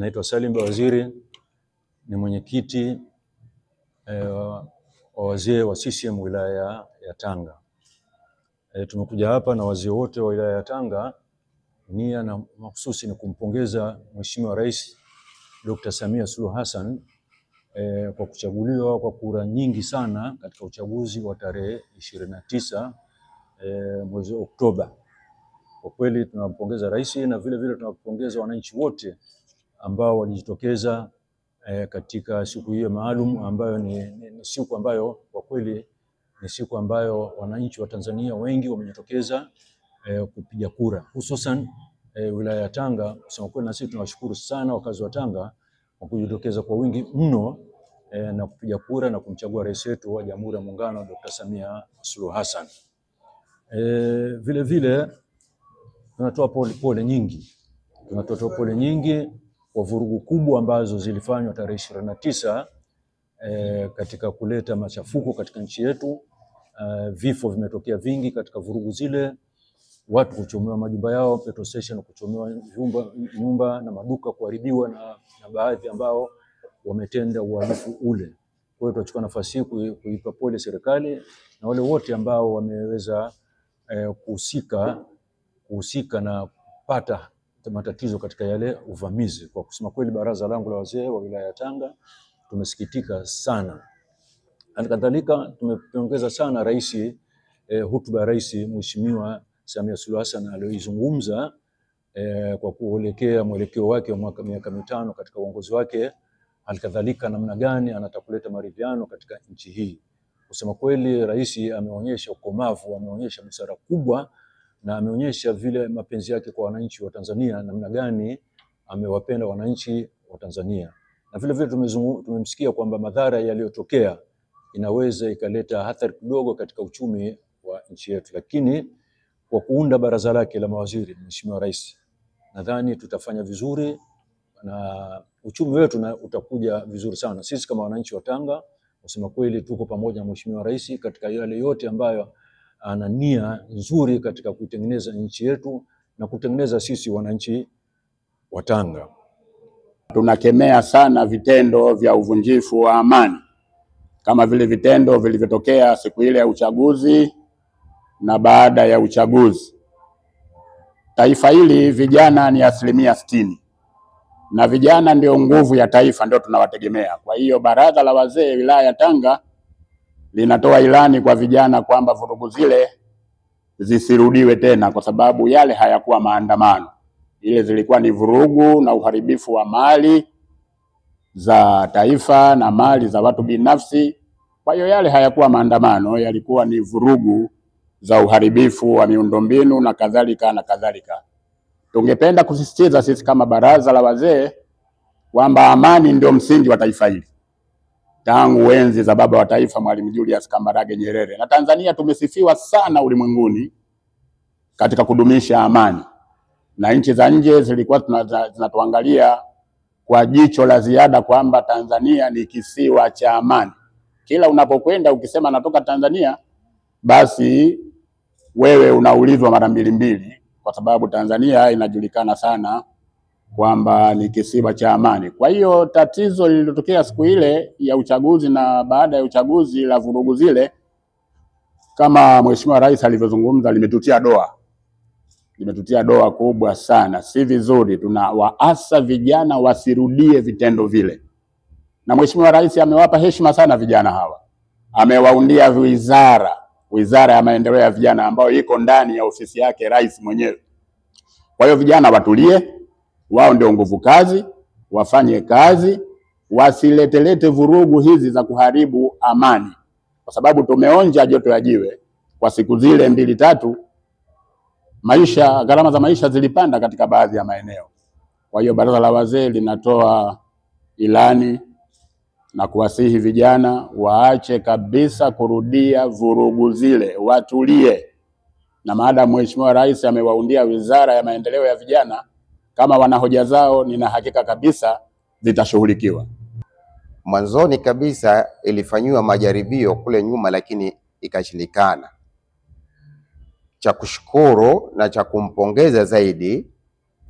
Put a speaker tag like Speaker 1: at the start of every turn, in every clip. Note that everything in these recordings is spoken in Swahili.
Speaker 1: Naitwa Salim Bawaziri, ni mwenyekiti wa wazee wa CCM wilaya ya Tanga. Tumekuja hapa na wazee wote wa wilaya ya Tanga, nia na mahususi ni kumpongeza Mheshimiwa Rais Dr. Samia Suluhu Hassan kwa kuchaguliwa kwa kura nyingi sana katika uchaguzi wa tarehe 29 mwezi Oktoba. Kwa kweli tunampongeza rais na vile vile tunawapongeza wananchi wote ambao walijitokeza katika siku hiyo maalum ambayo ni siku ambayo kwa kweli ni siku ambayo wananchi wa Tanzania wengi wamejitokeza kupiga kura, hususan wilaya ya Tanga. Kusema kweli na sisi tunawashukuru sana wakazi wa Tanga kwa kujitokeza kwa wingi mno na kupiga kura na kumchagua rais wetu wa Jamhuri ya Muungano Dr. Samia Suluhu Hassan. Vile vile tunatoa pole nyingi kwa vurugu kubwa ambazo zilifanywa tarehe 29 katika kuleta machafuko katika nchi yetu. Vifo vimetokea vingi katika vurugu zile, watu kuchomewa majumba yao, petrol station kuchomewa nyumba na maduka kuharibiwa na baadhi ambao wametenda uhalifu ule. Kwa hiyo tunachukua nafasi hii kuipa pole serikali na wale wote ambao wameweza kuhusika na kupata matatizo katika yale uvamizi. Kwa kusema kweli, baraza langu la wazee wa wilaya ya Tanga tumesikitika sana. Halikadhalika tumepongeza sana rais, hotuba ya rais Mheshimiwa Samia Suluhu Hassan aliyoizungumza kwa kuelekea mwelekeo wake wa miaka mitano katika uongozi wake, halikadhalika namna gani anataka kuleta maridhiano katika nchi hii. Kusema kweli, rais ameonyesha ukomavu, ameonyesha busara kubwa na ameonyesha vile mapenzi yake kwa wananchi wa Tanzania, namna gani amewapenda wananchi wa Tanzania. Na vile vile tumemsikia kwamba madhara yaliyotokea inaweza ikaleta athari kidogo katika uchumi wa nchi yetu, lakini kwa kuunda baraza lake la mawaziri Mheshimiwa Rais, nadhani tutafanya vizuri na uchumi wetu utakuja vizuri sana. Sisi kama wananchi wa Tanga, kusema kweli, tuko pamoja na Mheshimiwa Rais katika yale yote ambayo ana nia nzuri katika kuitengeneza nchi yetu na kutengeneza sisi wananchi wa Tanga.
Speaker 2: Tunakemea sana vitendo vya uvunjifu wa amani kama vile vitendo vilivyotokea siku ile ya uchaguzi na baada ya uchaguzi. Taifa hili vijana ni 60% na vijana ndio nguvu ya taifa, ndio tunawategemea. Kwa hiyo baraza la wazee wilaya ya Tanga linatoa ilani kwa vijana kwamba vurugu zile zisirudiwe tena, kwa sababu yale hayakuwa maandamano. Ile zilikuwa ni vurugu na uharibifu wa mali za taifa na mali za watu binafsi. Kwa hiyo yale hayakuwa maandamano, yalikuwa ni vurugu za uharibifu wa miundombinu na kadhalika na kadhalika. Tungependa kusisitiza sisi kama baraza la wazee kwamba amani ndio msingi wa taifa hili tangu enzi za baba wa taifa Mwalimu Julius Kambarage Nyerere, na Tanzania tumesifiwa sana ulimwenguni katika kudumisha amani, na nchi za nje zilikuwa zinatuangalia kwa jicho la ziada kwamba Tanzania ni kisiwa cha amani. Kila unapokwenda ukisema natoka Tanzania, basi wewe unaulizwa mara mbili, kwa sababu Tanzania inajulikana sana kwamba ni kisiwa cha amani. Kwa hiyo tatizo lililotokea siku ile ya uchaguzi na baada ya uchaguzi la vurugu zile, kama Mheshimiwa Rais alivyozungumza, limetutia doa kubwa sana. Si vizuri, tunawaasa vijana wasirudie vitendo vile. Na Mheshimiwa Rais amewapa heshima sana vijana hawa. Amewaundia wizara ya maendeleo ya vijana ambayo iko ndani ya ofisi yake rais mwenyewe. Kwa hiyo vijana watulie, wao ndio nguvu kazi, wafanye kazi, wasiletelete vurugu hizi za kuharibu amani. Kwa sababu tumeonja joto ya jiwe kwa siku zile 2-3, gharama za maisha zilipanda katika baadhi ya maeneo. Kwa hiyo baraza la wazee linatoa ilani na kuwasihi vijana waache kabisa kurudia vurugu zile, watulie. Na maadamu Mheshimiwa Rais amewaundia wizara ya maendeleo ya vijana, kama wana hoja zao, nina hakika kabisa zitashughulikiwa.
Speaker 3: Mwanzoni kabisa ilifanywa majaribio kule nyuma, lakini ikashindikana. Cha kushukuru na cha kumpongeza zaidi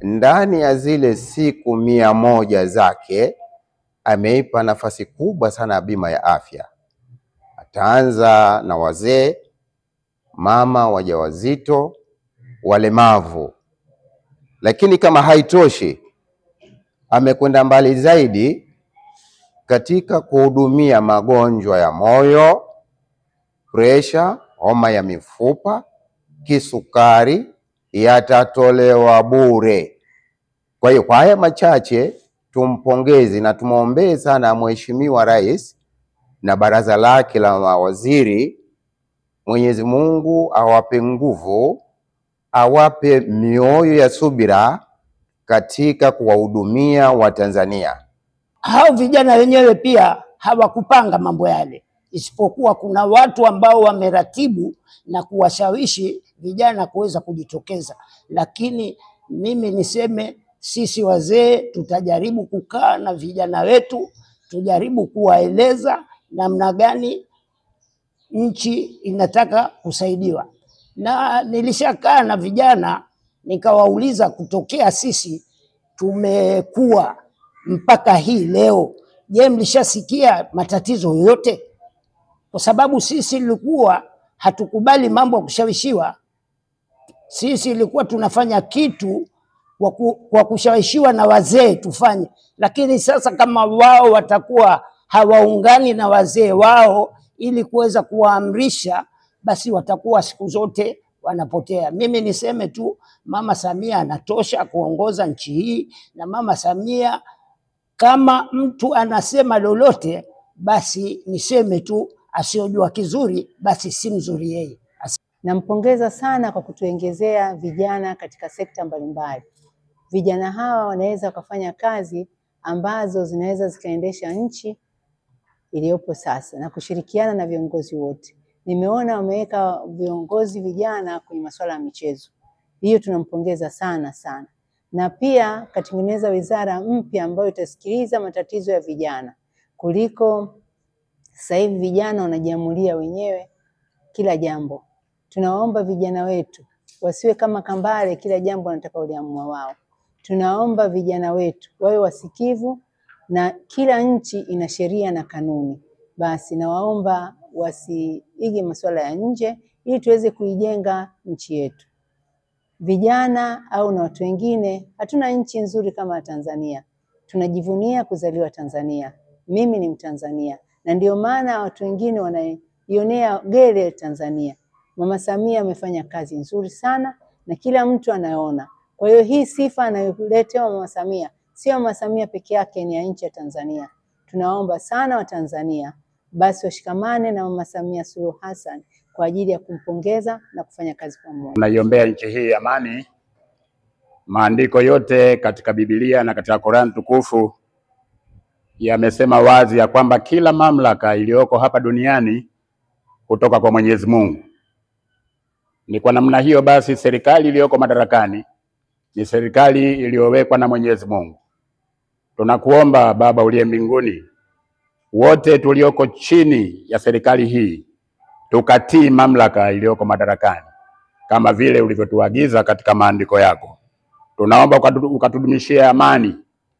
Speaker 3: ndani ya zile siku 100 zake ameipa nafasi kubwa sana ya bima ya afya. Ataanza na wazee, mama wajawazito, walemavu. Lakini kama haitoshi, amekwenda mbali zaidi katika kuhudumia magonjwa ya moyo, presha, homa ya mifupa, kisukari, yatatolewa bure. Kwa hiyo kwa haya machache tumpongeze na tumwombee sana Mheshimiwa Rais na baraza lake la mawaziri. Mwenyezi Mungu awape nguvu, awape mioyo ya subira katika kuwahudumia Watanzania.
Speaker 4: Hao vijana wenyewe pia hawakupanga mambo yale, isipokuwa kuna watu ambao wameratibu na kuwashawishi vijana kuweza kujitokeza. Lakini mimi niseme sisi wazee tutajaribu kukaa na vijana wetu, tujaribu kuwaeleza namna gani nchi inataka kusaidiwa. Na nilishakaa na vijana nikawauliza, kutokea sisi tumekuwa mpaka hii leo, je, mlishasikia matatizo yote? Kwa sababu sisi ilikuwa hatukubali mambo ya kushawishiwa. Sisi ilikuwa tunafanya kitu kwa kushawishiwa na wazee tufanye. Lakini sasa kama wao watakuwa hawaungani na wazee wao ili kuweza kuwaamrisha, basi watakuwa siku zote wanapotea. Mimi niseme tu Mama Samia anatosha kuongoza nchi hii, na Mama Samia kama mtu anasema lolote, basi niseme tu asiyojua kizuri basi si mzuri yeye.
Speaker 5: Nampongeza sana kwa kutuongezea vijana katika sekta mbalimbali. Vijana hawa wanaweza wakafanya kazi ambazo zinaweza zikaendesha nchi iliyopo sasa na kushirikiana na viongozi wote. Nimeona wameweka viongozi vijana kwenye masuala ya michezo. Hiyo tunampongeza sana sana. Na pia katengeneza wizara mpya ambayo itasikiliza matatizo ya vijana, kuliko sasa hivi vijana wanajiamulia wenyewe kila jambo. Tunaomba vijana wetu wasiwe kama Kambale, kila jambo wanataka waliamua wao. Tunaomba vijana wetu wawe wasikivu, na kila nchi ina sheria na kanuni. Basi nawaomba wasiige masuala ya nje ili tuweze kuijenga nchi yetu. Vijana au na watu wengine, hatuna nchi nzuri kama Tanzania. Tunajivunia kuzaliwa Tanzania. Mimi ni Mtanzania, na ndio maana watu wengine wanaionea gere Tanzania. Mama Samia amefanya kazi nzuri sana na kila mtu anaona. Kwa hiyo hii sifa anayoletewa Mama Samia sio Mama Samia peke yake, ni ya nchi ya Tanzania. Tunaomba sana Watanzania basi washikamane na Mama Samia Suluhu Hassan kwa ajili ya kumpongeza na kufanya kazi pamoja.
Speaker 2: Tunaiombea nchi hii amani. Maandiko yote katika Biblia na katika Qur'an tukufu yamesema wazi ya kwamba kila mamlaka iliyoko hapa duniani kutoka kwa Mwenyezi Mungu. Ni kwa namna hiyo basi serikali iliyoko madarakani ni serikali iliyowekwa na Mwenyezi Mungu. Tunakuomba Baba uliye mbinguni, wote tulioko chini ya serikali hii tukatii mamlaka iliyoko madarakani kama vile ulivyotuagiza katika maandiko yako. Tunaomba ukatudumishie amani,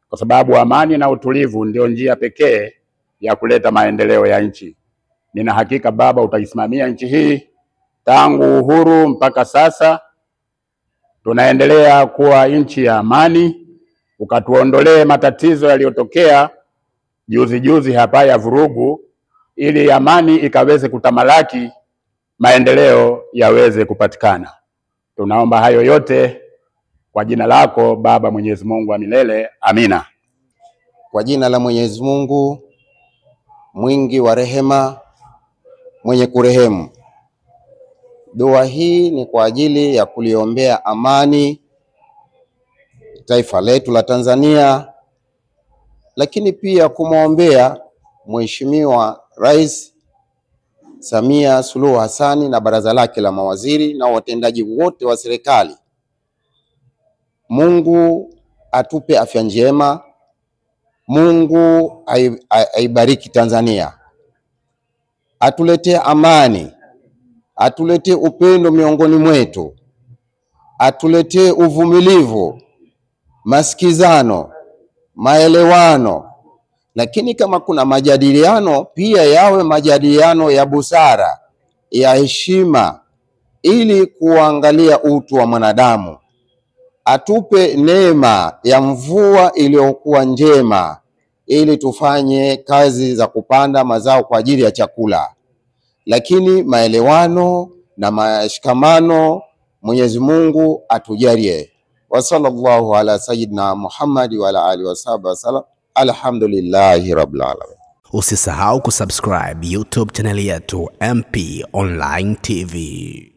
Speaker 2: kwa sababu amani na utulivu ndio njia pekee ya kuleta maendeleo ya nchi. Nina hakika Baba utaisimamia nchi hii tangu uhuru mpaka sasa. Tunaendelea kuwa nchi ya amani, ukatuondolee matatizo yaliyotokea juzi hapa ya vurugu, ili amani ikaweze kutamalaki, maendeleo yaweze kupatikana. Tunaomba hayo yote kwa jina lako Baba Mwenyezi Mungu wa milele. Amina.
Speaker 3: Kwa jina la Mwenyezi Mungu mwingi wa rehema, mwenye kurehemu. Dua hii ni kwa ajili ya kuliombea amani taifa letu la Tanzania, lakini pia kumwombea Mheshimiwa Rais Samia Suluhu Hassan na baraza lake la mawaziri na watendaji wote wa serikali. Mungu atupe afya njema. Mungu aibariki Tanzania. Atuletee amani. Atuletee upendo miongoni mwetu. Atuletee uvumilivu. masikizano, maelewano. Lakini kama kuna majadiliano, pia yawe majadiliano ya busara, ya heshima, ili kuangalia utu wa mwanadamu. Atupe neema ya mvua iliyokuwa njema, ili tufanye kazi za kupanda mazao kwa ajili ya chakula. Lakini maelewano na mashikamano, Mwenyezi Mungu atujalie. Wa sallallahu ala sayyidina Muhammad wa ala alihi wa sallam. Alhamdulillahi rabbil alamin.
Speaker 6: Usisahau kusubscribe YouTube channel yetu MP Online TV.